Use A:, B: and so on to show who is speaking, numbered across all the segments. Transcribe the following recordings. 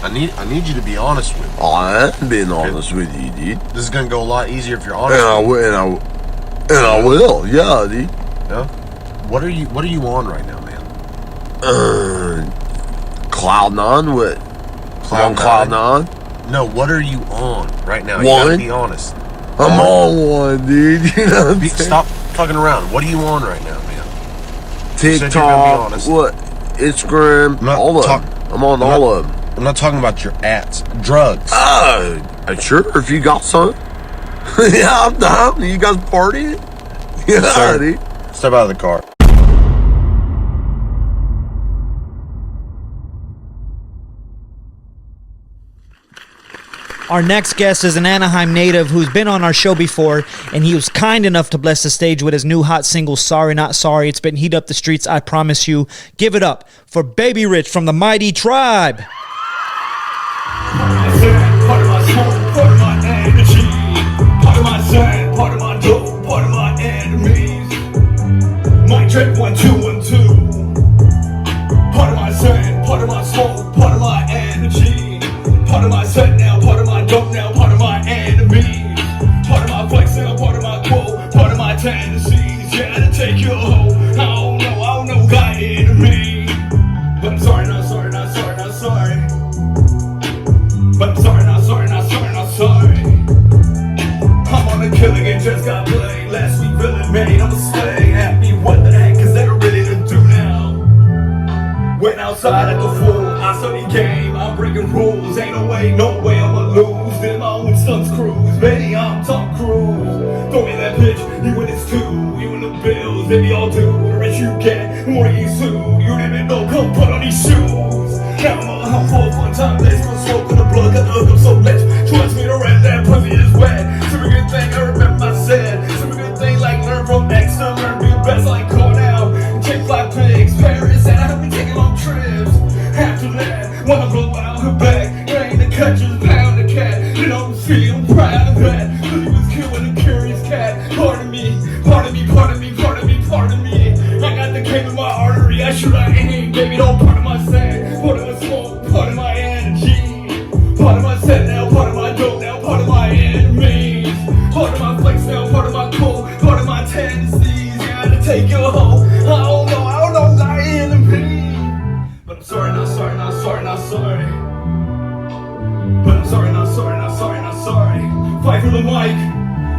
A: need you to be honest with me.
B: I am being honest with you, dude.
A: This is gonna go a lot easier if you're honest.
B: And I will, yeah, dude.
A: Yeah. What are you on right now, man?
B: Cloud 9. What? I'm on Cloud 9.
A: No, what are you on right now? You
B: One.
A: gotta be honest.
B: I'm on one, dude. You know what I'm saying?
A: Stop fucking around. What are you on right now, man?
B: TikTok, what? Instagram, all of them. I'm on all of them.
A: I'm not talking about your ads. Drugs.
B: Sure, if you got some. Yeah, I'm down. You guys partying? Yeah,
A: Sir,
B: dude.
A: Step out of the car.
C: Our next guest is an Anaheim native who's been on our show before, and he was kind enough to bless the stage with his new hot single, Sorry Not Sorry. It's been heat up the streets, I promise you. Give it up for Baybeh Richhh from the Mighty Tribe.
D: Part of my soul, part of my energy, part of my sand, part of my dope, part of my enemies. Mic check 1 2 1 2. Part of my sand, part of my soul, part of my energy, part of my set now, part of my dope now, part of my enemies, part of my flex now, part of my quote, part of my tendencies. Yeah, to take your hoe. I don't know, got enemy. But I'm sorry, not sorry, not sorry, not sorry. But I'm sorry, not sorry, not sorry, not sorry. I'm on the killing and just got played. Last week villain made, I'm a slay. Happy, what the heck is there really to do now? Went outside at the full, I study game, I'm breaking rules. Ain't no way I'ma lose. Did my own stunts cruise, baby, I'm Tom Cruise. Throw me that pitch, you and it's two. You and the bills, baby, I'll do. The rich you get, the more you sue. You didn't even know, come put on these shoes. Now I'm full of fun time, let's go smoke in the blood, got the hook up so let's trust me, the red, that pussy is wet. Super good thing, I remember I said. Super good thing, like learn from X, to learn be best, like call now. Take fly pigs, Paris, and I have been taking long trips. After that, when I blow out her back, there ain't the cut, just pound the cat. You know I'm feeling proud of that. Cause he was killing a curious cat. Pardon me, pardon me, pardon me, pardon me, pardon me. I got the cane in my artery, I should have aimed, baby, don't part of my sand, part of my smoke, part of my energy, part of my set now, part of my dope now, part of my enemies, part of my flex now, part of my cool, part of my tendencies. Yeah, to take your hoe. I don't know, got enemy. But I'm sorry, not sorry, not sorry, not sorry. But I'm sorry, not sorry, not sorry, not sorry. Fight for the mic.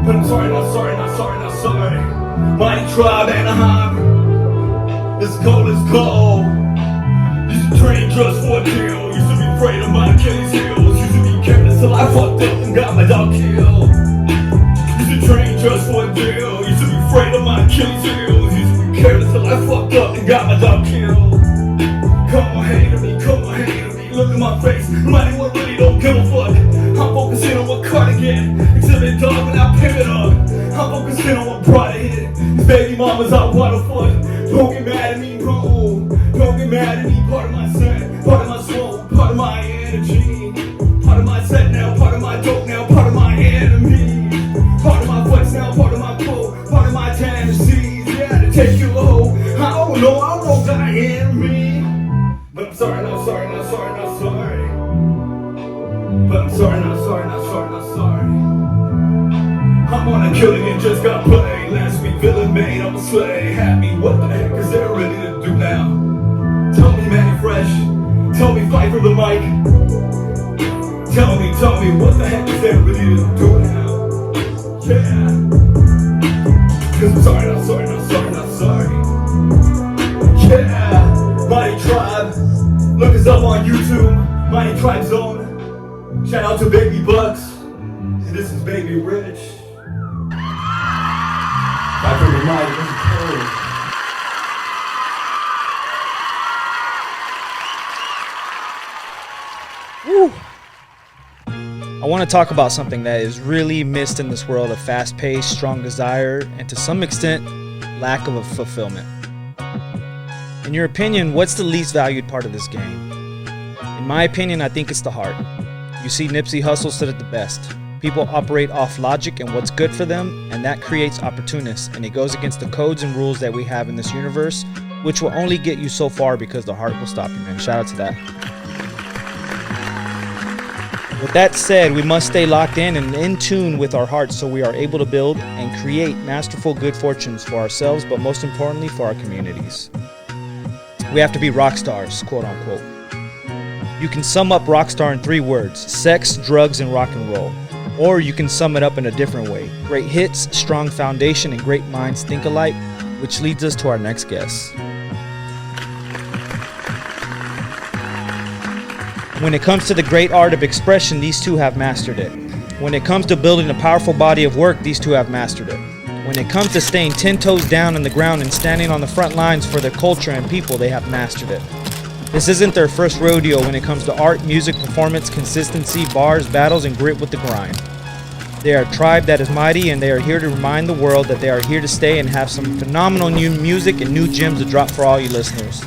D: But I'm sorry, not sorry, not sorry, not sorry. Mighty Tribe, Anaheim. It's cold, it's cold. Used to train just for a deal. Used to be afraid of my Achilles heels. Used to be careless till I fucked up and got my dog killed. Used to train just for a deal. Used to be afraid of my Achilles heels. Used to be careless till I fucked up and got my dog killed. Come on, hate on me, come on, hate on me. Look at my face, remind me what really don't give a fuck. I'm focusing on what cardigan, exhibit dog when I pivot up. I'm focusing on what brought it hit. These baby mamas I wanna fuck. Don't get mad at me, bro. Don't get mad at me. Part of my set, part of my soul, part of my energy, part of my set now, part of my dope now, part of my enemy, part of my flex now, part of my pull, part of my tendencies. Yeah, to take you low. I don't know, got enemy. But I'm sorry, not sorry, not sorry, not sorry. But I'm sorry, not sorry, not sorry, not sorry. I'm on a killing and just got played. Last week villain made, I'm a slay. Happy, what the heck is there really to do now? Tell me, Manny Fresh. Tell me, fight for the mic. Tell me, what the heck is there really to do now? Yeah. Cause I'm sorry, not sorry, not sorry, not sorry. Yeah. Mighty Tribe, look us up on YouTube, Mighty Tribe Zone. Shout out to Baby Bucks, and this is Baybeh Richhh. Back from the mic, this is Kelly.
C: Woo. I want to talk about something that is really missed in this world of fast-paced, strong desire, and to some extent, lack of a fulfillment. In your opinion, what's the least valued part of this game? In my opinion, I think it's the heart. You see, Nipsey Hussle said it the best. People operate off logic and what's good for them, and that creates opportunists, and it goes against the codes and rules that we have in this universe, which will only get you so far because the heart will stop you, man. Shout out to that. With that said, we must stay locked in and in tune with our hearts so we are able to build and create masterful good fortunes for ourselves, but most importantly for our communities. We have to be rock stars, quote unquote. You can sum up rock star in 3 words: sex, drugs, and rock and roll. Or you can sum it up in a different way: great hits, strong foundation, and great minds think alike, which leads us to our next guest. When it comes to the great art of expression, these two have mastered it. When it comes to building a powerful body of work, these two have mastered it. When it comes to staying 10 toes down in the ground and standing on the front lines for their culture and people, they have mastered it. This isn't their first rodeo when it comes to art, music, performance, consistency, bars, battles, and grit with the grind. They are a tribe that is mighty, and they are here to remind the world that they are here to stay and have some phenomenal new music and new gems to drop for all you listeners.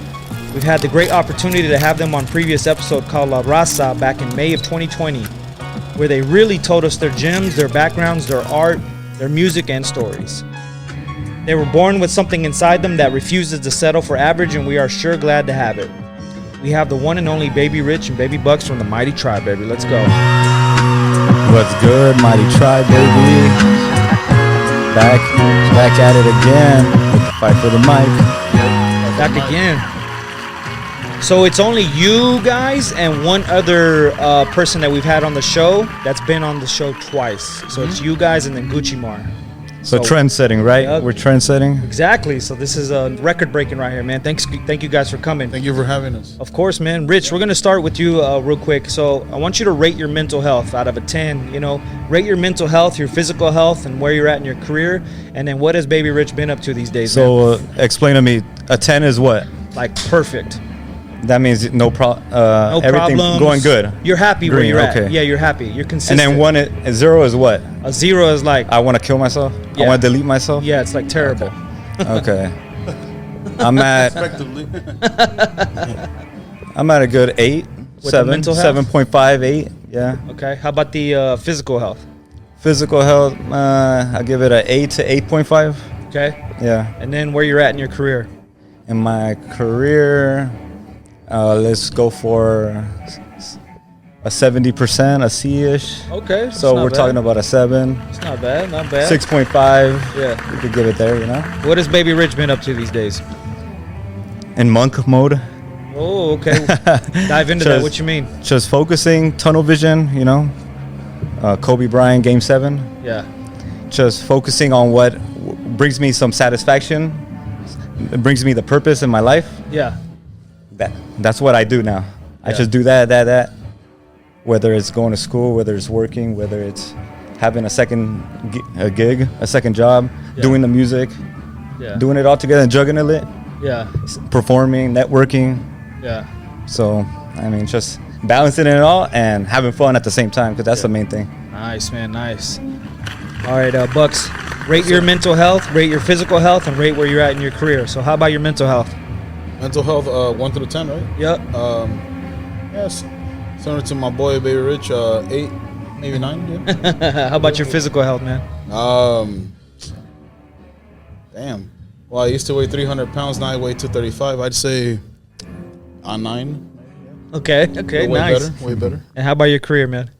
C: We've had the great opportunity to have them on previous episode called La Raza back in May of 2020, where they really told us their gems, their backgrounds, their art, their music, and stories. They were born with something inside them that refuses to settle for average, and we are sure glad to have it. We have the one and only Baybeh Richhh and Baby Bucks from the Mighty Tribe, baby. Let's go.
E: What's good, Mighty Tribe, baby? Back at it again with the fight for the mic.
C: Back again. So it's only you guys and one other person that we've had on the show that's been on the show twice. So it's you guys and then Gucci Mar.
E: So trend setting, right?
C: Yep.
E: We're trend setting.
C: Exactly. So this is a record breaking right here, man. Thank you guys for coming.
F: Thank you for having us.
C: Of course, man. Rich, we're going to start with you real quick. So I want you to rate your mental health out of a 10. You know, rate your mental health, your physical health, and where you're at in your career. And then what has Baybeh Richhh been up to these days, man?
E: So explain to me, a 10 is what?
C: Like perfect.
E: That means no problem.
C: No
E: Everything
C: problems.
E: going good.
C: You're happy where
E: Green,
C: you're at.
E: okay.
C: Yeah, you're happy. You're
E: And
C: consistent.
E: then 1 is 0 is what?
C: A 0 is like,
E: I want to kill myself.
C: Yeah.
E: I want to delete myself.
C: yeah, it's like terrible.
E: Okay. I'm at
F: Effectively.
E: I'm at a good 8,
C: the
E: 7,
C: mental health?
E: 7.5, 8. Yeah.
C: Okay. How about the physical health?
E: Physical health, I give it a 8 to 8.5.
C: Okay.
E: Yeah.
C: And then where you're at in your career?
E: In my career, let's go for a 70%, a C-ish.
C: Okay. that's
E: So
C: not
E: we're
C: bad.
E: talking about a 7,
C: It's not bad. Not bad.
E: 6.5.
C: Yeah.
E: We could give it there, you know.
C: What has Baybeh Richhh been up to these days?
E: In monk mode,
C: Oh, okay. Dive into that.
E: Just-
C: What you mean?
E: just focusing, tunnel vision, you know. Kobe Bryant, Game 7.
C: Yeah.
E: Just focusing on what brings me some satisfaction. It brings me the purpose in my life.
C: Yeah.
E: That's what I do now. I
C: Yeah.
E: just do that. Whether it's going to school, whether it's working, whether it's having a second gig, a second job,
C: Yeah.
E: doing the music,
C: Yeah.
E: doing it all together and juggling it,
C: Yeah.
E: performing, networking.
C: Yeah.
E: So, I mean, just balancing it all and having fun at the same time, because that's the main thing.
C: Nice, man. Nice. All right, Bucks. Rate your mental health, rate your physical health, and rate where you're at in your career. So how about your mental health?
F: Mental health, 1 through 10, right?
C: Yep.
F: Yes. Similar to my boy Baybeh Richhh, 8, maybe 9. Yeah.
C: How about your physical health, man?
F: Damn. Well, I used to weigh 300 pounds. Now I weigh 235. I'd say a 9.
C: Okay. Okay.
F: way
C: Nice.
F: better. Way better.
C: And how about your career, man?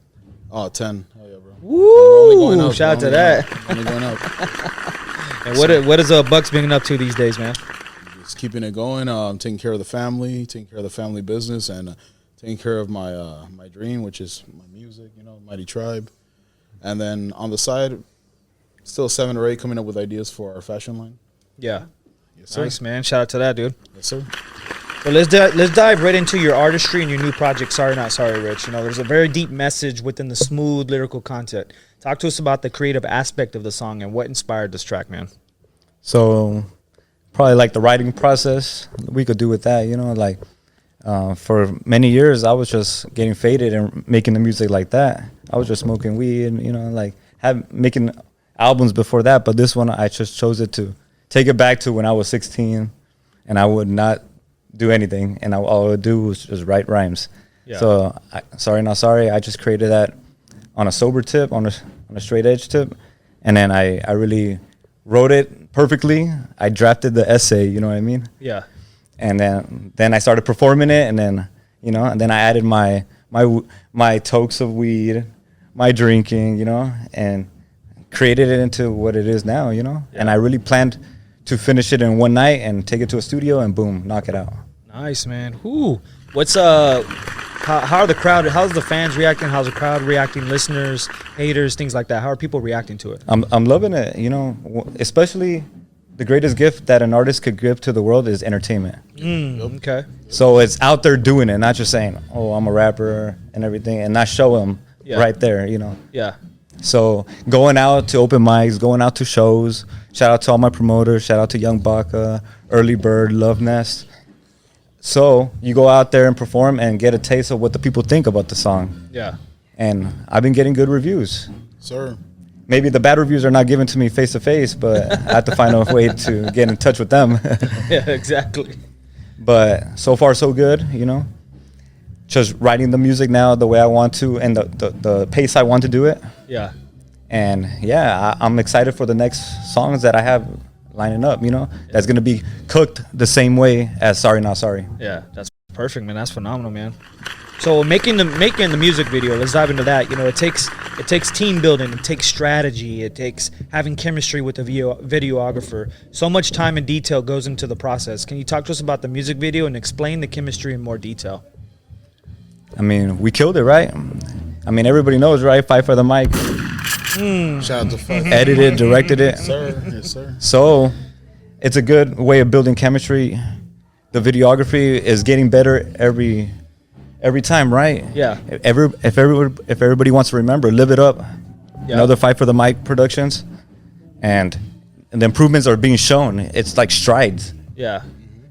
F: Oh, 10. Hell yeah, bro. Only going
C: Woo!
F: up,
C: Shout out to
F: only
C: that.
F: going up, only going up.
C: And what is Bucks being up to these days, man?
F: Just keeping it going. Taking care of the family, taking care of the family business, and taking care of my my dream, which is my music. You know, Mighty Tribe. And then on the side, still 7 or 8 coming up with ideas for our fashion line.
C: Yeah.
F: Yes, sir.
C: Nice, man. Shout out to that, dude.
F: Yes, sir.
C: So let's dive right into your artistry and your new project. Sorry, not sorry, Rich. You know, there's a very deep message within the smooth lyrical content. Talk to us about the creative aspect of the song and what inspired this track, man.
E: So, probably like the writing process, we could do with that, you know, like for many years, I was just getting faded and making the music like that. I was just smoking weed and, you know, like making albums before that. But this one, I just chose it to take it back to when I was 16 and I would not do anything. And all I would do was just write rhymes.
C: Yeah.
E: So, sorry, not sorry. I just created that on a sober tip, on a straight edge tip. And then I really wrote it perfectly. I drafted the essay, you know what I mean?
C: Yeah.
E: And then I started performing it, and then, you know, and then I added my my tokes of weed, my drinking, you know, and created it into what it is now, you know. And I really planned to finish it in one night and take it to a studio and boom, knock it out.
C: Nice, man. Who? What's how are the crowd? How's the fans reacting? How's the crowd reacting? Listeners, haters, things like that. How are people reacting to it?
E: I'm loving it, you know, especially the greatest gift that an artist could give to the world is entertainment.
C: Okay.
E: So it's out there doing it, not just saying, "Oh, I'm a rapper" and everything, and not show them right there, you know.
C: Yeah.
E: So going out to open mics, going out to shows. Shout out to all my promoters. Shout out to Young Baka, Early Bird, Love Nest. So you go out there and perform and get a taste of what the people think about the song.
C: Yeah.
E: And I've been getting good reviews.
F: Sir.
E: Maybe the bad reviews are not given to me face to face, but I have to find a way to get in touch with them.
C: Yeah, exactly.
E: But so far so good, you know. Just writing the music now the way I want to and the pace I want to do it.
C: Yeah.
E: And yeah, I'm excited for the next songs that I have lining up, you know. That's going to be cooked the same way as Sorry Not Sorry.
C: Yeah, that's perfect, man. That's phenomenal, man. So making the music video, let's dive into that. You know, it takes team building, it takes strategy, it takes having chemistry with the videographer. So much time and detail goes into the process. Can you talk to us about the music video and explain the chemistry in more detail?
E: I mean, we killed it, right? I mean, everybody knows, right? Fight for the Mic.
F: Shout out to Fight.
E: Edited, directed it.
F: Sir. Yes, sir.
E: So it's a good way of building chemistry. The videography is getting better every time, right?
C: Yeah.
E: If everybody wants to remember, Live It Up,
C: Yeah.
E: another Fight for the Mic Productions, and the improvements are being shown. It's like strides.
C: Yeah.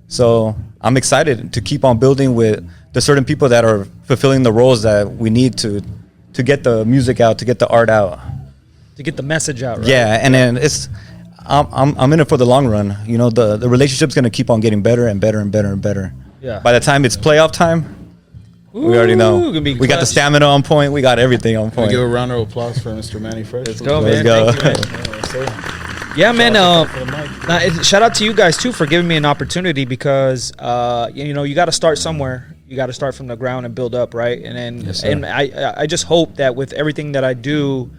E: So I'm excited to keep on building with the certain people that are fulfilling the roles that we need to get the music out, to get the art out.
C: To get the message out, right?
E: Yeah, and then I'm in it for the long run. You know, the relationship's gonna keep on getting better and better and better and better.
C: Yeah.
E: By the time it's playoff time, we already know.
C: Gonna be
E: We got the
C: clutch.
E: stamina on point. We got everything on
F: Can we
E: point.
F: give a round of applause for Mr. Manny Fresh?
C: Let's go,
E: Let's
C: man.
E: go.
C: Thank you, man.
F: Yes, sir.
C: Yeah, man.
F: For the mic.
C: Shout out to you guys too for giving me an opportunity because you know you got to start somewhere. You got to start from the ground and build up, right? And then
E: Yes, sir.
C: and I just hope that with everything that I do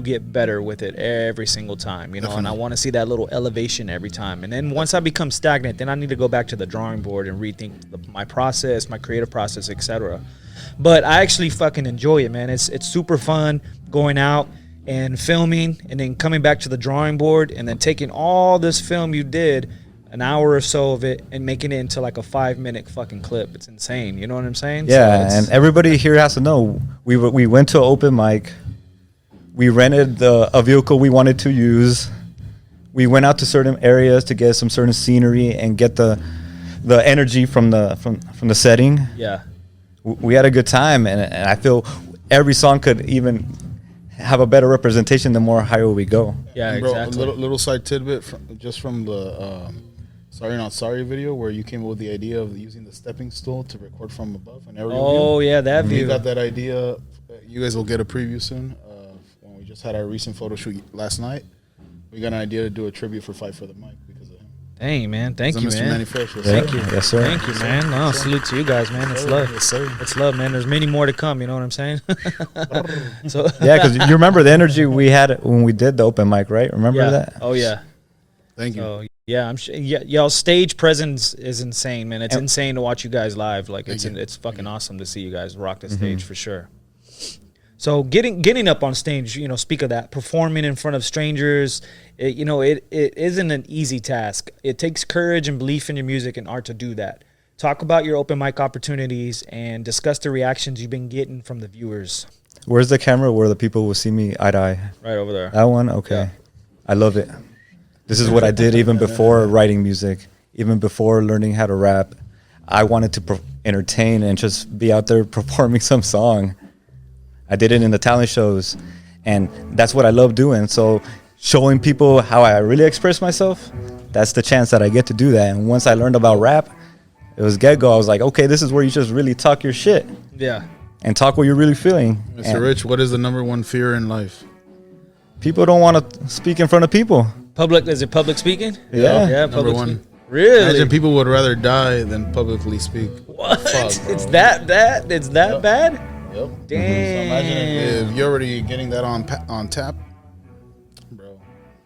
C: get better with it every single time, you know. And I want to see that little elevation every time. And then once I become stagnant, then I need to go back to the drawing board and rethink my process, my creative process, etc. But I actually fucking enjoy it, man. It's super fun going out and filming and then coming back to the drawing board and then taking all this film you did, an hour or so of it, and making it into like a 5-minute fucking clip. It's insane. You know what I'm saying?
E: Yeah,
C: So
E: and everybody here has to know we went to an open mic. We rented a vehicle we wanted to use. We went out to certain areas to get some certain scenery and get the energy from the setting.
C: yeah.
E: We had a good time, and I feel every song could even have a better representation the more higher we go.
C: Yeah,
F: Bro,
C: exactly.
F: a little side tidbit from the Sorry Not Sorry video where you came up with the idea of using the stepping stool to record from above an aerial
C: Oh
F: view.
C: yeah, that
F: We
C: view.
F: got that idea. You guys will get a preview soon. When we just had our recent photo shoot last night, we got an idea to do a tribute for Fight for the Mic because of him.
C: Dang, man. Thank
F: So
C: you,
F: Mr.
C: man.
F: Manny Fresh. Yes,
C: Thank
F: sir.
C: you.
E: Yes, sir.
C: Thank you, man. No, salute to you guys, man. It's love.
F: Yes, sir.
C: It's love, man. There's many more to come. You know what I'm saying? So
E: Yeah, because you remember the energy we had when we did the open mic, right? Remember
C: yeah.
E: that?
C: Oh yeah.
F: Thank you.
C: So yeah, I'm sure. Yeah, y'all stage presence is insane, man. It's
E: And-
C: insane to watch you guys live. Like
F: Thank you.
C: it's fucking awesome to see you guys rock the stage for sure. So getting up on stage, you know, speak of that, performing in front of strangers, it isn't an easy task. It takes courage and belief in your music and art to do that. Talk about your open mic opportunities and discuss the reactions you've been getting from the viewers.
E: Where's the camera where the people will see me eye to eye?
C: Right over there.
E: That one? Okay.
C: Yeah.
E: I love it. This is what I did even before writing music, even before learning how to rap. I wanted to entertain and just be out there performing some song. I did it in the talent shows, and that's what I love doing. So showing people how I really express myself, that's the chance that I get to do that. And once I learned about rap, it was get-go. I was like, okay, this is where you just really talk your shit
C: Yeah.
E: and talk what you're really feeling.
F: Mr.
E: And
F: Rich, what is the number one fear in life?
E: people don't want to speak in front of people.
C: Is it public speaking?
E: Yeah.
C: Yeah,
F: Number
C: public
F: one.
C: speaking. Really?
F: Imagine people would rather die than publicly speak.
C: What?
F: Fuck, bro.
C: It's that it's that bad?
F: Yep.
C: Damn.
F: So imagine if you're already getting that on tap, bro.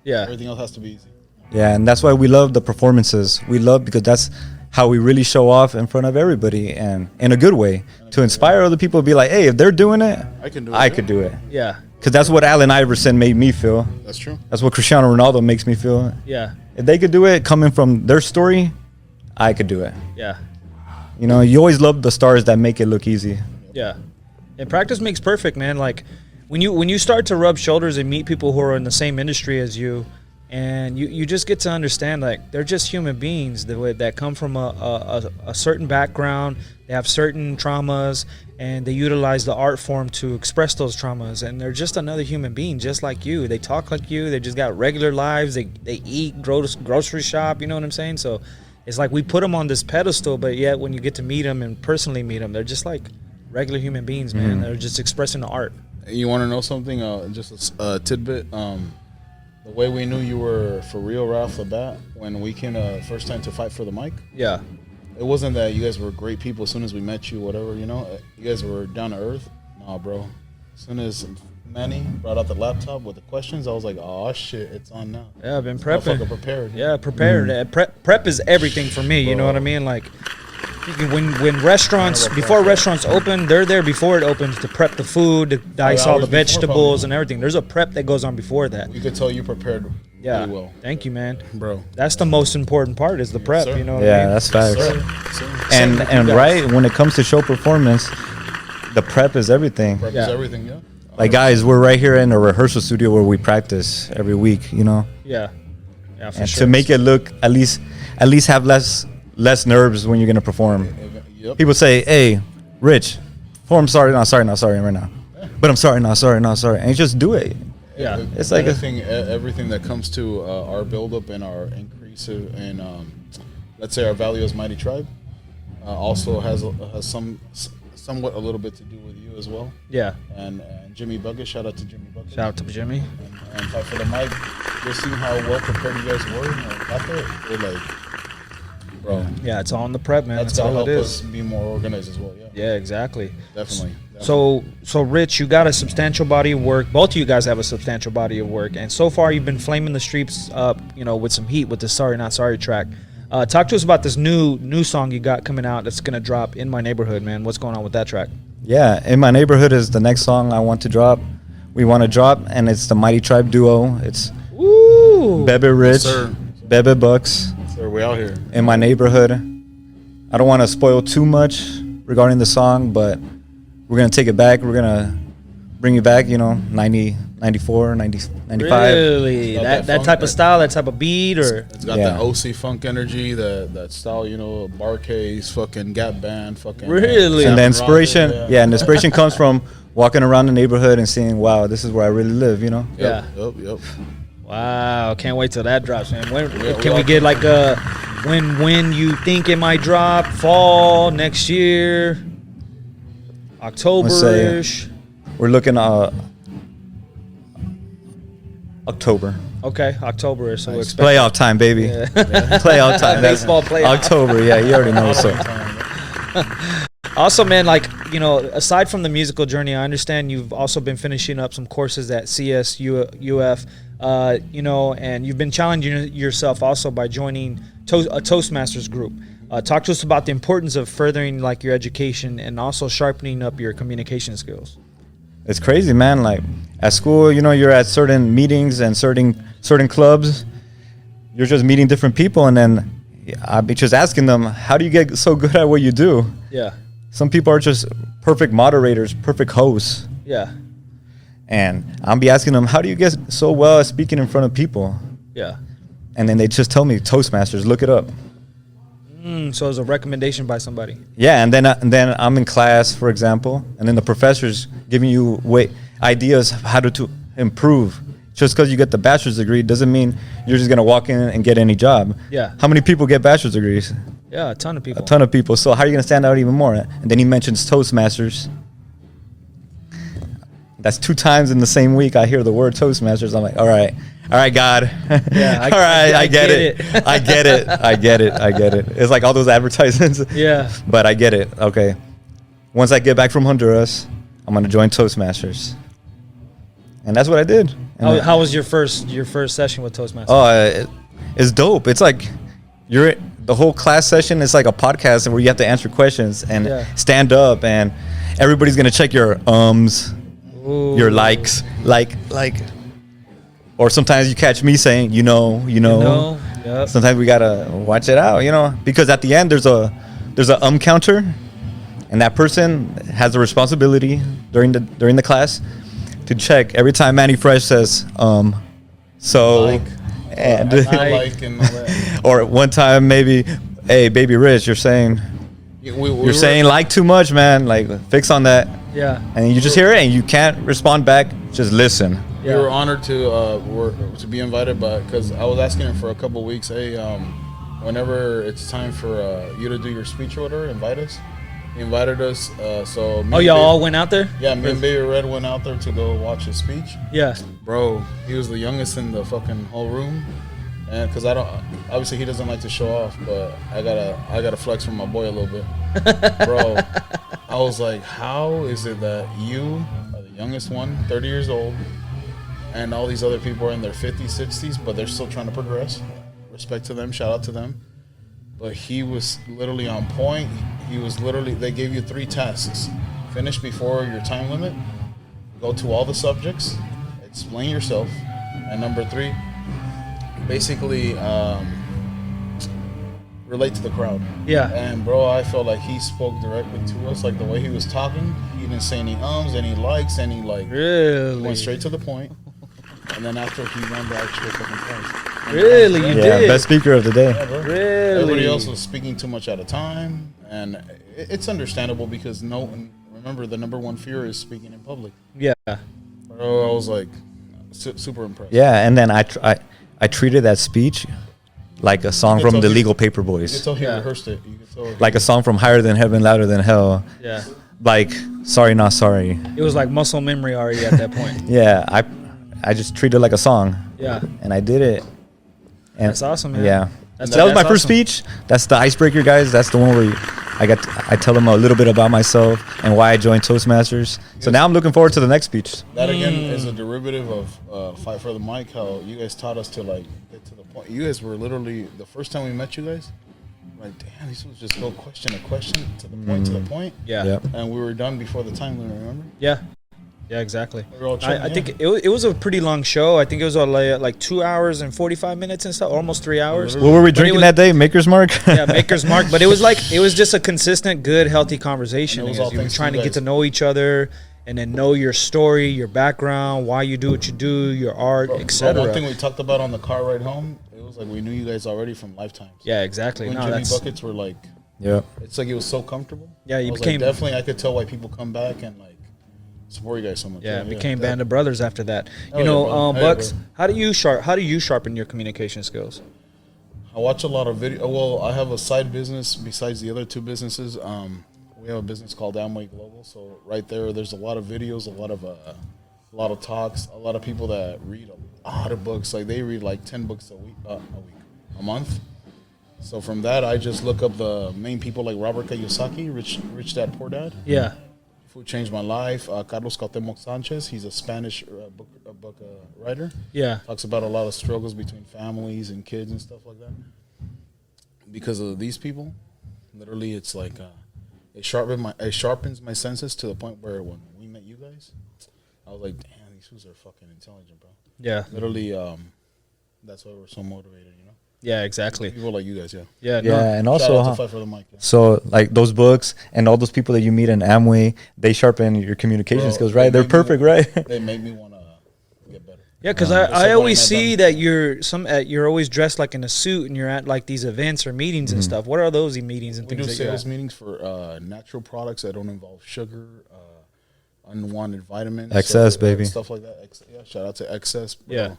C: Yeah.
F: Everything else has to be easy.
E: Yeah, and that's why we love the performances. We love because that's how we really show off in front of everybody, and in a good way, to inspire other people to be like, hey, if they're doing it,
F: I can do it.
E: I
F: too.
E: could do it.
C: Yeah.
E: Because that's what Allen Iverson made me feel.
F: That's true.
E: That's what Cristiano Ronaldo makes me feel.
C: Yeah.
E: If they could do it coming from their story, I could do it.
C: Yeah.
E: You know, you always love the stars that make it look easy.
C: Yeah. And practice makes perfect, man. Like when you start to rub shoulders and meet people who are in the same industry as you, and you just get to understand, like, they're just human beings that come from a certain background. They have certain traumas, and they utilize the art form to express those traumas. And they're just another human being, just like you. They talk like you. They just got regular lives. They eat, grocery shop. You know what I'm saying? So it's like we put them on this pedestal, but yet when you get to meet them and personally meet them, they're just like regular human beings, man. They're just expressing the art.
F: You want to know something? Just a tidbit. The way we knew you were for real right off the bat when we came first time to fight for the mic.
C: Yeah.
F: It wasn't that you guys were great people as soon as we met you, whatever, you know. You guys were down to earth. Nah, bro. As soon as Manny brought out the laptop with the questions, I was like, oh, shit, it's on now.
C: Yeah, I've been
F: Motherfucker
C: prepping.
F: prepared.
C: Yeah, prepared. Prep is everything for me. You know what I mean? Like, when restaurants, before restaurants open, they're there before it opens to prep the food, to dice all the
F: hours before,
C: vegetables
F: probably.
C: and everything. There's a prep that goes on before that.
F: You could tell you prepared
C: Yeah.
F: really well.
C: Thank you, man.
F: Bro.
C: That's the most important part is the prep.
F: sir.
C: You know what I
E: Yeah,
C: mean?
E: that's facts.
F: Sir.
E: And
C: Same
E: and
C: with you guys.
E: right when it comes to show performance, the prep is everything.
F: Prep
C: Yeah.
F: is everything, yeah.
E: Like, guys, we're right here in a rehearsal studio where we practice every week, you know,
C: Yeah. Yeah, for
E: and
C: sure.
E: to make it look at least have less nerves when you're gonna perform.
F: Yep.
E: People say, "Hey, Rich, I'm sorry right now," but I'm sorry, and you just do it.
C: Yeah.
E: It's like
F: everything that comes to our buildup and our increase in, let's say, our value as Mighty Tribe, also has somewhat a little bit to do with you as well.
C: Yeah.
F: And Jimmy Bucket, shout out to Jimmy Bucket.
C: Shout out to Jimmy.
F: And Fight for the Mic. Just seeing how well prepared you guys were. Got there. We're like, bro,
C: Yeah, it's all in the prep, man.
F: that's
C: That's
F: gonna
C: all
F: help
C: it
F: us
C: is.
F: be more organized as well. Yeah,
C: Yeah, exactly.
F: definitely.
C: So Rich, you got a substantial body of work. Both of you guys have a substantial body of work, and so far you've been flaming the streets up, you know, with some heat with the "Sorry Not Sorry" track. Talk to us about this new song you got coming out that's gonna drop, "In My Neighborhood," man. What's going on with that track?
E: Yeah, "In My Neighborhood" is the next song I want to drop. We want to drop, and it's the Mighty Tribe duo. It's
C: Woo!
E: Baybeh Richhh,
F: sir.
E: Baybeh Bucks,
F: So we out here.
E: "In My Neighborhood." I don't want to spoil too much regarding the song, but we're gonna take it back. We're gonna bring you back, you know, 90, 94, 90, 95.
C: Really?
F: Got
C: That
F: that
C: type
F: funk,
C: of style, that type of beat, or
F: It's got
E: Yeah.
F: that OC funk energy, that style, you know, bar case, fucking Gap Band, fucking.
C: Really?
E: And the
F: Raza,
E: inspiration, yeah, and the inspiration comes from walking around the neighborhood and seeing, wow, this is where I really live, you know?
C: Yeah.
F: Yep.
C: wow? Can't wait till that drops, man. When
F: Yeah,
C: can
F: we
C: we get like a when you think it might drop? Fall next year, October-ish.
E: We're looking October.
C: Okay, October-ish. So we'll expect.
E: Playoff time, baby.
C: Yeah.
E: Playoff time. That's
C: Baseball playoff.
E: October, yeah, you already know. So
C: Also, man, like, you know, aside from the musical journey, I understand you've also been finishing up some courses at CSUF, you know, and you've been challenging yourself also by joining a Toastmasters group. Talk to us about the importance of furthering, like, your education and also sharpening up your communication skills.
E: it's crazy, man. Like, at school, you know, you're at certain meetings and certain clubs. You're just meeting different people, and then I'd be just asking them, how do you get so good at what you do?
C: Yeah,
E: Some people are just perfect moderators, perfect hosts.
C: yeah,
E: And I'll be asking them, how do you get so well at speaking in front of people?
C: yeah.
E: And then they just tell me, Toastmasters, look it up.
C: So it's a recommendation by somebody.
E: Yeah, and then I'm in class, for example, and then the professor's giving you ideas how to improve. Just because you get the bachelor's degree doesn't mean you're just going to walk in and get any job.
C: Yeah.
E: How many people get bachelor's degrees?
C: Yeah, a ton of people.
E: A ton of people. So how are you going to stand out even more? And then he mentions Toastmasters. That's 2 times in the same week I hear the word Toastmasters. I'm like, all right, God.
C: Yeah,
E: all right, I get it. I get it. It's like all those advertisements.
C: Yeah.
E: But I get it. Okay. Once I get back from Honduras, I'm gonna join Toastmasters, and that's what I did. And
C: How was your first session with Toastmasters?
E: it's dope. It's like the whole class session is like a podcast where you have to answer questions and stand up, and everybody's gonna check your
C: Ooh.
E: your likes, like, or sometimes you catch me saying, you know.
C: Yep.
E: Sometimes we gotta watch it out, because at the end there's a counter, and that person has the responsibility during the class to check every time Manny Fresh says so,
F: Like,
E: and
F: like and all that.
E: or one time maybe, hey, Baybeh Richhh, you're saying
F: You're
E: saying like too much, man. Like, fix on that.
C: Yeah.
E: And you just hear it and you can't respond back. Just listen.
F: We were honored to be invited, because I was asking him for a couple of weeks. Hey, whenever it's time for you to do your speech order, invite us. He invited us. So me
C: Oh,
F: and
C: y'all
F: Babe-
C: all went out there?
F: Yeah, me and Baby Red went out there to go watch his speech.
C: Yeah.
F: Bro, he was the youngest in the fucking whole room, and because obviously he doesn't like to show off, but I gotta flex for my boy a little bit, bro. I was like, how is it that you are the youngest one, 30 years old, and all these other people are in their 50s, 60s, but they're still trying to progress? Respect to them, shout out to them. But he was literally on point. They gave you 3 tasks. Finish before your time limit, go to all the subjects, explain yourself, and number 3, basically relate to the crowd.
C: Yeah.
F: And bro, I felt like he spoke directly to us. Like the way he was talking, he didn't say any any likes, any like.
C: Really?
F: He went straight to the point. And then after he won the actual fucking prize.
C: Really? You
E: Yeah,
C: did?
E: best speaker of the day.
F: Yeah, bro.
C: Really?
F: Everybody else was speaking too much at a time, and it's understandable because remember the number one fear is speaking in public.
C: Yeah.
F: Bro, I was like super impressed.
E: Yeah, and then I treated that speech like a song
F: You could
E: from
F: tell
E: the
F: he-
E: Legal Paper
F: You could
E: Boys,
F: tell he
C: Yeah.
F: rehearsed it. You could tell
E: like a song from Higher Than Heaven, Louder Than Hell.
C: Yeah.
E: Like, sorry, not sorry.
C: It was like muscle memory already at that point.
E: Yeah, I just treated it like a song.
C: Yeah.
E: And I did it. And
C: That's awesome, man.
E: Yeah.
C: That's-
E: That was my
C: that's
E: first
C: awesome.
E: speech. That's the icebreaker, guys. That's the one where I tell them a little bit about myself and why I joined Toastmasters. So now I'm looking forward to the next speach.
F: That again is a derivative of Fight for the Mic. How you guys taught us to like get to the point. You guys were literally the first time we met you guys. Like, damn, this was just go question to question to the point to the point.
C: Yeah.
E: Yep.
F: And we were done before the time limit. Remember?
C: Yeah. Yeah, exactly.
F: We were all chilling,
C: I
F: yeah.
C: think it was a pretty long show. I think it was like 2 hours and 45 minutes and stuff, almost 3 hours.
E: What were we
C: But it
E: drinking
C: was-
E: that day? Maker's Mark?
C: Yeah, Maker's Mark. But it was just a consistent, good, healthy conversation.
F: And it was
C: Because
F: all
C: you were
F: thanks to
C: trying to
F: you
C: get to
F: guys.
C: know each other and then know your story, your background, why you do what you do, your art,
F: Bro,
C: etc.
F: one thing we talked about on the car ride home, it was like we knew you guys already from lifetimes.
C: Yeah, exactly.
F: When
C: No,
F: Jimmy
C: that's
F: Buckets were like,
E: Yeah.
F: it's like it was so comfortable.
C: Yeah, you
F: I was
C: became-
F: like, definitely. I could tell why people come back and like support you guys so much.
C: yeah, became band of
F: that-
C: brothers after that.
F: Hell
C: You
F: yeah,
C: know,
F: brother. Hell yeah,
C: Bucks,
F: brother.
C: how do you sharpen your communication skills?
F: I watch a lot of video. Well, I have a side business besides the other 2 businesses. We have a business called Amway Global. So right there's a lot of videos, a lot of talks, a lot of people that read a lot of books. Like they read like 10 books a month. So from that, I just look up the main people like Robert Kiyosaki, Rich Dad Poor Dad.
C: Yeah.
F: Food Changed My Life. Carlos Cuauhtemoc Sanchez, he's a Spanish book writer.
C: Yeah.
F: Talks about a lot of struggles between families and kids and stuff like that. Because of these people, literally, it's like it sharpens my senses to the point where when we met you guys, I was like, damn, these fools are fucking intelligent, bro.
C: Yeah.
F: Literally, that's why we're so motivated, you know.
C: Yeah, exactly.
F: People like you guys, yeah.
C: Yeah,
E: Yeah,
C: no.
E: and
F: Shout
E: also,
F: out to Fight for the Mic. Yeah.
E: so like those books and all those people that you meet in Amway, they sharpen your communication
F: Bro,
E: skills, right? They're
F: they make me-
E: perfect, right?
F: They made me want to get better.
C: Yeah, because
F: It's
C: I
F: like
C: always
F: when I
C: see
F: met
C: that you're always dressed like in a suit and you're at like these events or meetings and stuff. What are those meetings and
F: We do
C: things that you're
F: sales
C: at?
F: meetings for natural products that don't involve sugar, unwanted vitamins,
E: Excess, baby.
F: stuff like that. Yeah, shout out to Excess. Bro.
C: Yeah.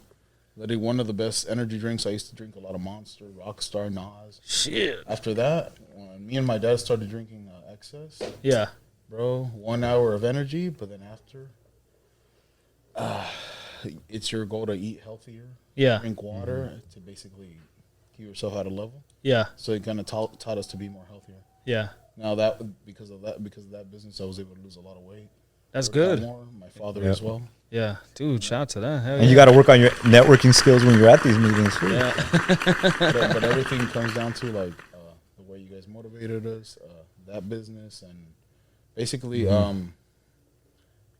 F: Literally one of the best energy drinks. I used to drink a lot of Monster, Rockstar, Nas.
C: Shit.
F: After that, when me and my dad started drinking Excess,
C: Yeah.
F: bro, 1 hour of energy, but then after, It's your goal to eat healthier,
C: Yeah.
F: drink water to basically keep yourself at a level.
C: Yeah.
F: So it kind of taught us to be more healthier.
C: Yeah.
F: Now that because of that business, I was able to lose a lot of weight.
C: That's
F: Work out
C: good.
F: More. My father
E: Yeah.
F: as well.
C: Yeah. Dude, shout out to that. Hell
E: And
C: yeah.
E: you got to work on your networking skills when you're at these meetings too.
C: Yeah.
F: But everything comes down to like the way you guys motivated us, that business, and basically,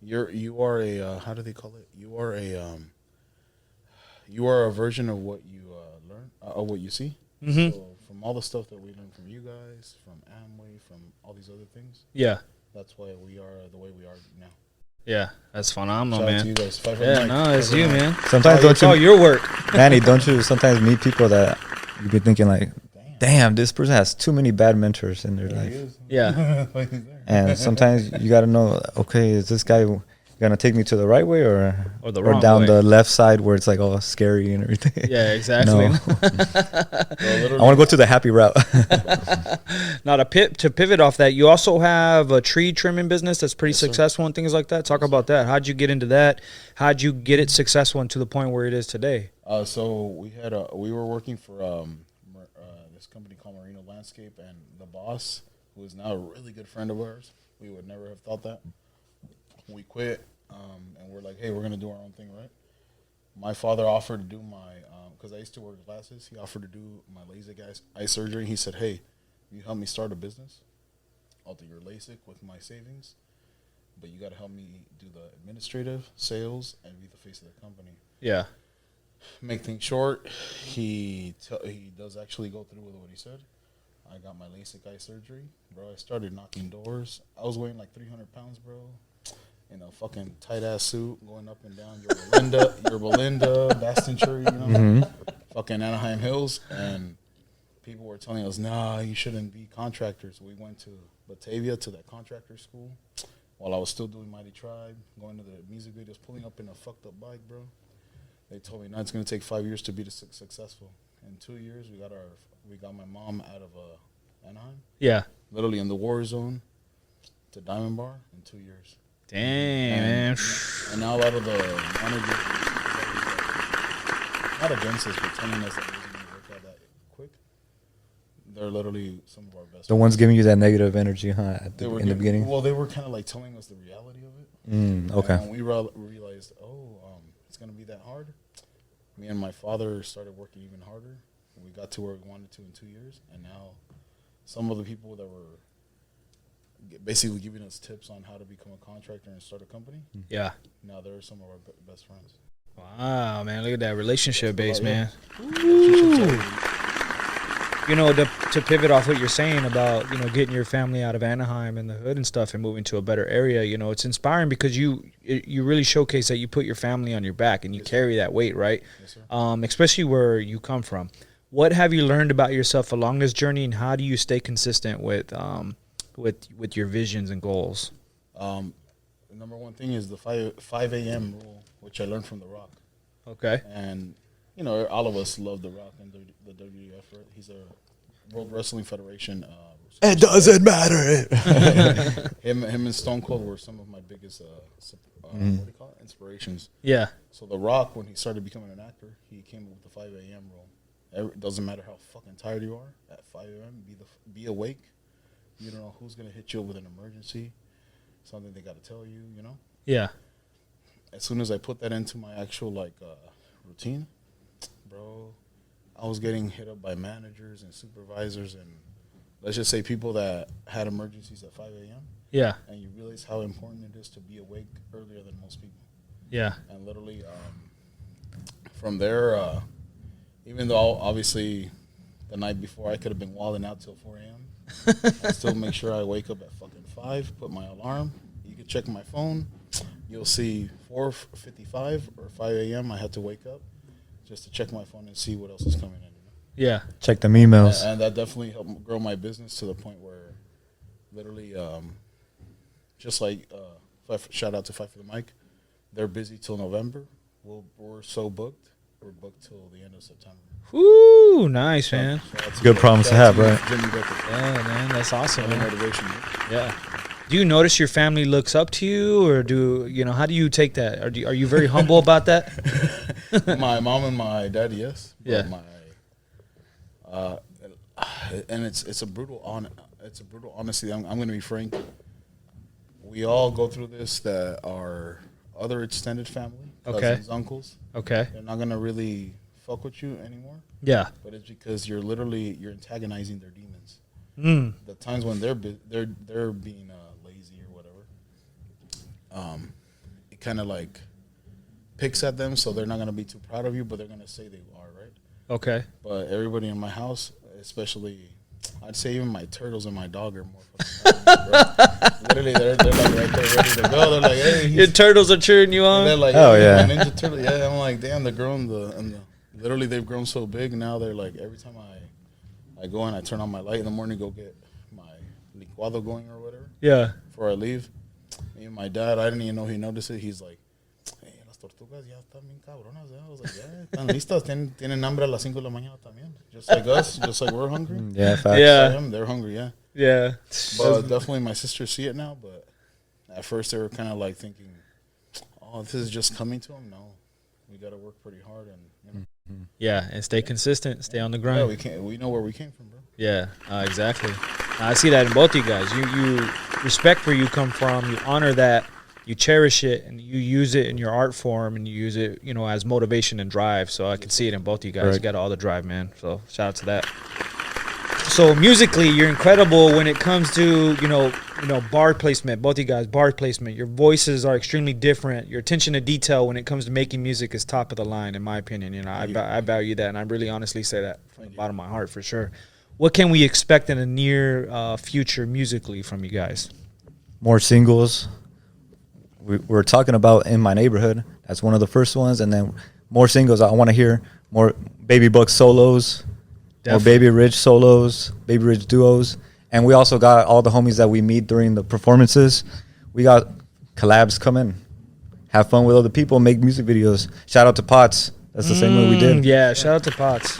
F: you are a how do they call it? You are a version of what you learn, of what you see.
C: Mhm.
F: So from all the stuff that we learned from you guys, from Amway, from all these other things,
C: Yeah.
F: that's why we are the way we are now.
C: Yeah. That's phenomenal,
F: Shout out to you
C: man.
F: guys. Fight for the
C: Yeah,
F: mic.
C: no,
F: Fight
C: it's
F: for the
C: you,
F: mic.
C: man.
E: Sometimes
C: It's all your work.
E: Manny, don't you sometimes meet people that you be thinking like, damn, this person has too many bad mentors in their
F: There he
E: life.
F: is.
C: Yeah.
F: Like he's there.
E: And sometimes you got to know, okay, is this guy going to take me to the right way or
C: the wrong
E: down
C: way.
E: the left side where it's like all scary and everything?
C: Yeah, exactly.
E: No.
F: Bro,
E: I want to go to the happy route.
C: Now to pivot off that, you also have a tree trimming business that's pretty
F: sir.
C: successful and things like that. Talk about that. How'd you get into that? How'd you get it successful and to the point where it is today?
F: So we were working for this company called Marino Landscape, and the boss, who is now a really good friend of ours, we would never have thought that. We quit, and we're like, hey, we're gonna do our own thing, right? My father offered to do my, because I used to wear glasses. He offered to do my LASIK eye surgery. He said, hey, you help me start a business. I'll do your LASIK with my savings, but you got to help me do the administrative, sales, and be the face of the company.
C: Yeah.
F: Make things short, he does actually go through with what he said. I got my LASIK eye surgery, bro. I started knocking doors. I was weighing like 300 pounds, bro. In a fucking tight ass suit, going up and down your Belinda, Baston Tree, you know, fucking Anaheim Hills, and people were telling us, nah, you shouldn't be contractors. We went to Batavia to that contractor school while I was still doing Mighty Tribe, going to the music videos, pulling up in a fucked up bike, bro. They told me, no, it's gonna take 5 years to be successful. In 2 years, we got my mom out of Anaheim,
C: Yeah.
F: literally in the war zone, to Diamond Bar in 2 years.
C: Dang, man.
F: And now a lot of the managers, not against us, but telling us that it wasn't gonna work out that quick. They're literally some of our best.
E: The ones giving you that negative energy, huh? In the beginning.
F: Well, they were kind of like telling us the reality of it.
E: Okay.
F: And when we realized, it's gonna be that hard. Me and my father started working even harder. We got to where we wanted to in 2 years, and now some of the people that were basically giving us tips on how to become a contractor and start a company,
C: Yeah.
F: now they're some of our best friends.
C: Wow, man. Look at that relationship base,
F: Yeah.
C: man.
F: Relationships
C: You know, to pivot off what you're saying about, you know, getting your family out of Anaheim and the hood and stuff and moving to a better area, you know, it's inspiring because you really showcase that you put your family on your back and you carry that weight, right?
F: Yes, sir.
C: Especially where you come from. What have you learned about yourself along this journey, and how do you stay consistent with your visions and goals?
F: The number one thing is the 5 a.m. rule, which I learned from The Rock.
C: Okay.
F: And, you know, all of us love The Rock and the WWF. He's a World Wrestling Federation.
E: It doesn't matter.
F: Him and Stone Cold were some of my biggest what do you call it? Inspirations.
C: Yeah.
F: So The Rock, when he started becoming an actor, he came up with the 5 a.m. rule. It doesn't matter how fucking tired you are. At 5 a.m., be awake. You don't know who's going to hit you with an emergency, something they got to tell you, you know?
C: Yeah.
F: As soon as I put that into my actual, routine, bro, I was getting hit up by managers and supervisors and, let's just say, people that had emergencies at 5 a.m.
C: Yeah.
F: And you realize how important it is to be awake earlier than most people.
C: Yeah.
F: And literally, from there, even though obviously the night before I could have been wilding out till 4 a.m., I still make sure I wake up at fucking 5, put my alarm. You can check my phone. You'll see 4:55 or 5 a.m. I had to wake up just to check my phone and see what else is coming in.
C: Yeah.
E: Check them emails.
F: And that definitely helped grow my business to the point where literally, just like, shout out to Fight for the Mic, they're busy till November. We're so booked. We're booked till the end of September.
C: Woo, nice, man.
F: So that's
E: Good problems to have, right?
F: Jimmy Becker.
C: Yeah, man, that's awesome,
F: Another
C: man.
F: motivation.
C: Yeah. Do you notice your family looks up to you, or how do you take that? Are you very humble about that?
F: My mom and my dad, yes. But
C: Yeah.
F: And it's a brutal honesty. I'm going to be frank. We all go through this. That our other extended family, cousins, uncles,
C: Okay.
F: they're not going to really fuck with you anymore.
C: Yeah.
F: But it's because you're antagonizing their demons.
C: Mm.
F: The times when they're being lazy or whatever, it kind of like picks at them, so they're not gonna be too proud of you, but they're gonna say they are, right?
C: Okay.
F: But everybody in my house, especially, I'd say even my turtles and my dog are more fucking proud of me, bro. Literally, they're like right there ready to go. They're like, hey,
C: Your turtles are cheering you on.
F: they're like,
E: Oh,
F: hey,
E: yeah.
F: my Ninja Turtle. Yeah, I'm like, damn, they're growing literally they've grown so big now. They're like, every time I go and I turn on my light in the morning, go get my licuado going or whatever
C: Yeah.
F: before I leave. Me and my dad, I didn't even know he noticed it. He's like, hey, las tortugas ya están bien cabronas. I was like, yeah, están listas. Tienen hambre a las 5 de la mañana también. Just like us, just like we're hungry.
E: Yeah, facts.
C: Yeah.
F: They're hungry, yeah.
C: Yeah.
F: But definitely my sisters see it now, but at first they were kind of like thinking, oh, this is just coming to them. No, we got to work pretty hard and,
C: Yeah, and stay consistent, stay on the
F: yeah,
C: grind.
F: we know where we came from, bro.
C: Yeah, exactly. I see that in both you guys. You respect where you come from. You honor that. You cherish it, and you use it in your art form, and you use it, as motivation and drive. So I can see it in both you guys. You
E: Correct.
C: got all the drive, man. So shout out to that. So musically, you're incredible when it comes to bar placement. Both you guys, bar placement. Your voices are extremely different. Your attention to detail when it comes to making music is top of the line, in my opinion. I value that, and I really honestly say that from the bottom of my heart for sure. What can we expect in the near future musically from you guys?
E: More singles. We're talking about In My Neighborhood. That's one of the first ones. And then more singles. I want to hear more Baby Buck solos, more Baybeh Richhh solos, Baybeh Richhh duos. And we also got all the homies that we meet during the performances. We got collabs coming. Have fun with other people, make music videos. Shout out to Potts. That's the same way we did.
C: Yeah, shout out to Potts.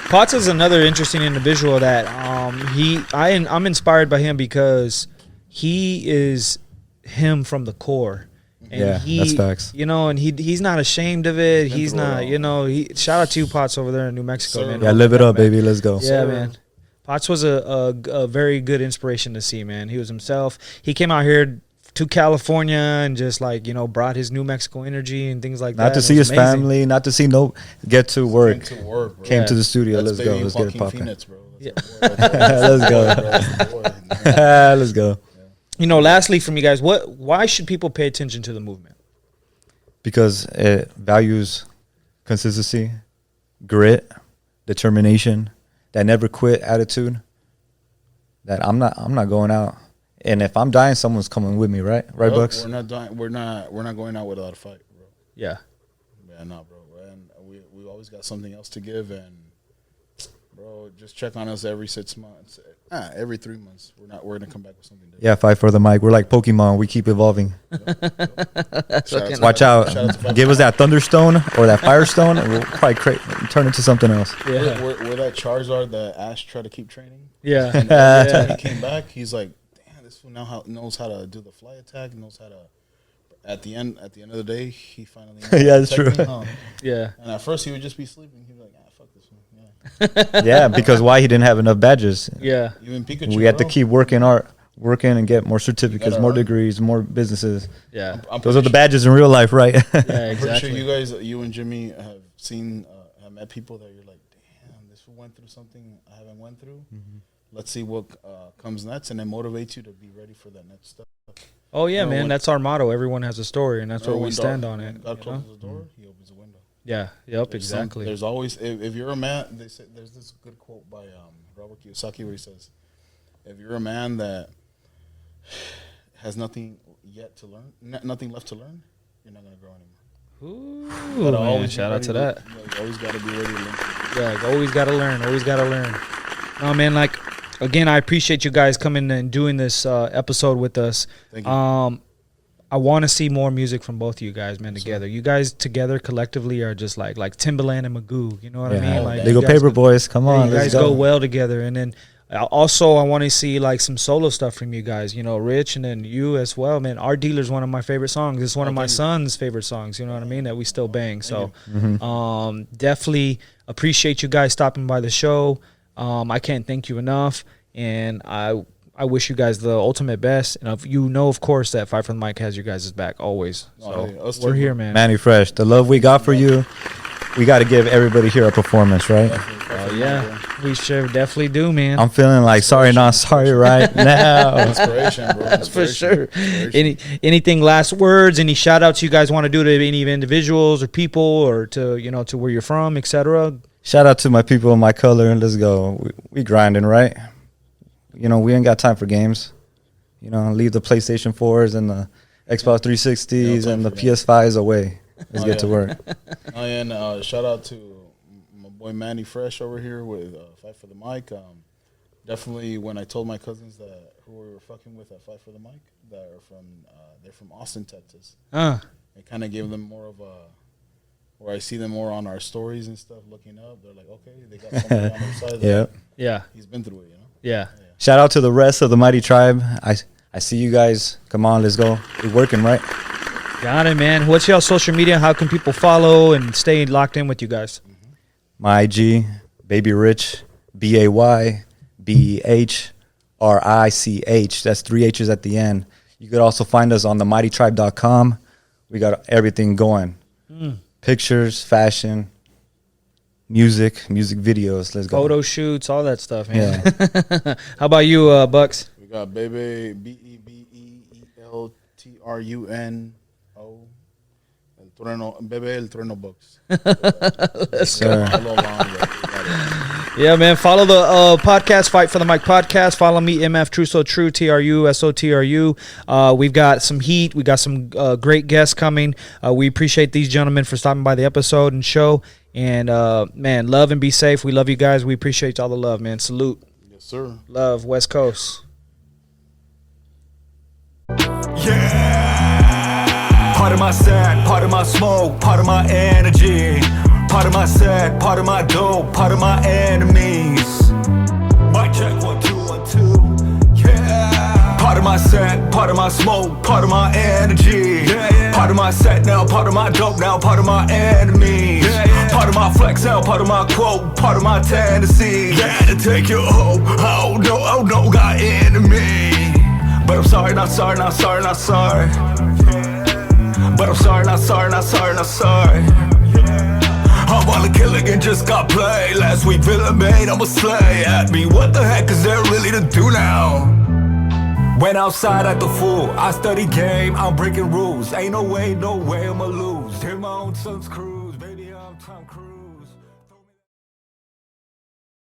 C: Potts is another interesting individual that I'm inspired by him because he is him from the core. And
E: Yeah, that's facts.
C: And he's not ashamed of it.
F: Been
C: He's
F: through it
C: not,
F: all.
C: shout out to you, Potts, over there in New Mexico,
F: Sir.
C: man.
E: Yeah, live it up, baby. Let's go.
C: Yeah, man. Potts was a very good inspiration to see, man. He was himself. He came out here to California and just brought his New Mexico energy and things like that.
E: Not to
C: It
E: see
C: was
E: his
C: amazing.
E: family, not to see get to work.
F: Came to work, bro.
E: Came to the studio.
F: That's
E: Let's go.
F: baby
E: Let's get it
F: Joaquin
E: popping.
F: Phoenix, bro.
C: Yeah.
E: Let's go. Let's go.
C: Lastly from you guys, why should people pay attention to the movement?
E: Because it values consistency, grit, determination, that never quit attitude. That I'm not going out, and if I'm dying, someone's coming with me, right? Right,
F: Bro,
E: Bucks?
F: We're not dying. We're not going out without a fight, bro.
C: Yeah.
F: Yeah, no, bro. And we always got something else to give, and bro, just check on us every 6 months. Every 3 months. We're gonna come back with something different.
E: Yeah, fight for the mic. We're like Pokemon. We keep evolving.
F: Shout out to-
E: Watch out.
F: shout out to
E: Give us that Thunderstone or that Firestone, and we'll probably turn into something else.
C: Yeah.
F: We're that Charizard that Ash tried to keep training.
C: Yeah.
F: And every time he came back, he's like, damn, this fool now knows how to do the fly attack, knows how to. At the end of the day, he finally.
E: Yeah, it's true.
C: Yeah.
F: And at first, he would just be sleeping. He'd be like, fuck this one. Yeah.
E: Yeah, because why he didn't have enough badges.
C: Yeah.
F: Even Pikachu.
E: We had to
F: bro.
E: keep working and get more certificates,
F: gotta
E: more
F: earn.
E: degrees, more businesses.
C: Yeah.
F: I'm
E: Those are the
F: pretty
E: badges in real life, right?
C: Yeah,
F: sure, I'm pretty
C: exactly.
F: sure you and Jimmy have seen, have met people that you're like, damn, this fool went through something I haven't went through.
E: Mm-hmm.
F: Let's see what comes next, and it motivates you to be ready for that next step.
C: Oh yeah,
F: No,
C: man.
F: when-
C: That's our motto. Everyone has a story, and that's
F: Remember
C: what we
F: when
C: stand
F: God-
C: on
F: when
C: it.
F: God
C: you
F: closes
C: know?
F: the door, he opens the window.
C: Yeah. Yep.
F: There's
C: Exactly.
F: there's always, if you're a man, they say there's this good quote by Robert Kiyosaki where he says, if you're a man that has nothing yet to learn, nothing left to learn, you're not gonna grow anymore.
C: Ooh,
F: Gotta
C: man,
F: always be
C: shout out
F: ready
C: to that.
F: You always gotta be ready to learn.
C: Yeah, always got to learn. Always got to learn. No, man, again, I appreciate you guys coming and doing this episode with us.
F: Thank you.
C: I want to see more music from both of you guys, man, together. You guys together collectively are just like Timbaland and Magoo. You know what I mean?
E: Yeah.
C: Like
E: Legal
C: you guys
E: Paper
C: go-
E: Boys, come
C: yeah,
E: on,
C: you
E: let's
C: guys
E: go.
C: go well together. And then Also, I want to see like some solo stuff from you guys, you know, Rich, and then you as well, man. Our Dealer's one of my favorite songs. It's one of my son's favorite songs, you know what I mean, that we still bang. So definitely appreciate you guys stopping by the show. I can't thank you enough, and I wish you guys the ultimate best. And you know, of course, that Fight for the Mic has you guys' back always. So we're here, man.
E: Manny Fresh, the love we got for you, we got to give everybody here a performance, right?
C: Oh yeah, we sure definitely do, man.
E: I'm feeling like sorry, not sorry right now.
F: Inspiration, bro.
C: That's for sure.
F: Inspiration.
C: Anything last words? Any shout outs you guys want to do to any individuals or people, or to, you know, to where you're from, etc.?
E: Shout out to my people in my color, and let's go. We grinding, right? You know, we ain't got time for games. You know, leave the PlayStation 4s and the Xbox 360s and the PS5s away. Let's get to work.
F: And shout out to my boy Manny Fresh over here with Fight for the Mic. Definitely, when I told my cousins that who we were fucking with at Fight for the Mic, that are from they're from Austin, Texas. It kind of gave them more of a, where I see them more on our stories and stuff, looking up. They're like, okay, they got somebody on their side.
E: Yeah.
C: Yeah.
F: He's been through it, you know.
C: Yeah.
E: Shout out to the rest of the Mighty Tribe. I see you guys. Come on, let's go. We're working, right?
C: Got it, man. What's y'all social media? How can people follow and stay locked in with you guys?
E: My IG, Baybeh Richhh, BAYBEHRICH. That's 3 H's at the end. You could also find us on themightytribe.com. We got everything going. Pictures, fashion, music videos. Let's go.
C: Photo shoots, all that stuff, man.
E: Yeah.
C: How about you, Bucks?
F: We got Baybeh, BEBEELTRUNO, El Trueno, Baybeh El Trueno Books.
E: Let's go.
C: Yeah, man. Follow the podcast, Fight for the Mic podcast. Follow me, MF True So True, TRUSOTRU. We've got some heat. We got some great guests coming. We appreciate these gentlemen for stopping by the episode and show. And, man, love and be safe. We love you guys. We appreciate all the love, man. Salute.
F: Yes, sir.
C: Love, West Coast.
D: Yeah. Part of my sad, part of my smoke, part of my energy. Part of my sad, part of my dope, part of my enemies. Mic check 1 2 1 2. Yeah. Part of my sad, part of my smoke, part of my energy. Yeah. Part of my set now, part of my dope now, part of my enemies. Yeah. Part of my flex now, part of my quote, part of my tendency. Yeah, to take you home. Oh no, got enemy. But I'm sorry, not sorry, not sorry, not sorry. But I'm sorry, not sorry, not sorry, not sorry. I'm on a killing and just got played. Last week villain made, I'ma slay at me. What the heck is there really to do now? Went outside at the fool, I study game, I'm breaking rules. Ain't no way I'ma lose. Hit my own son's crew.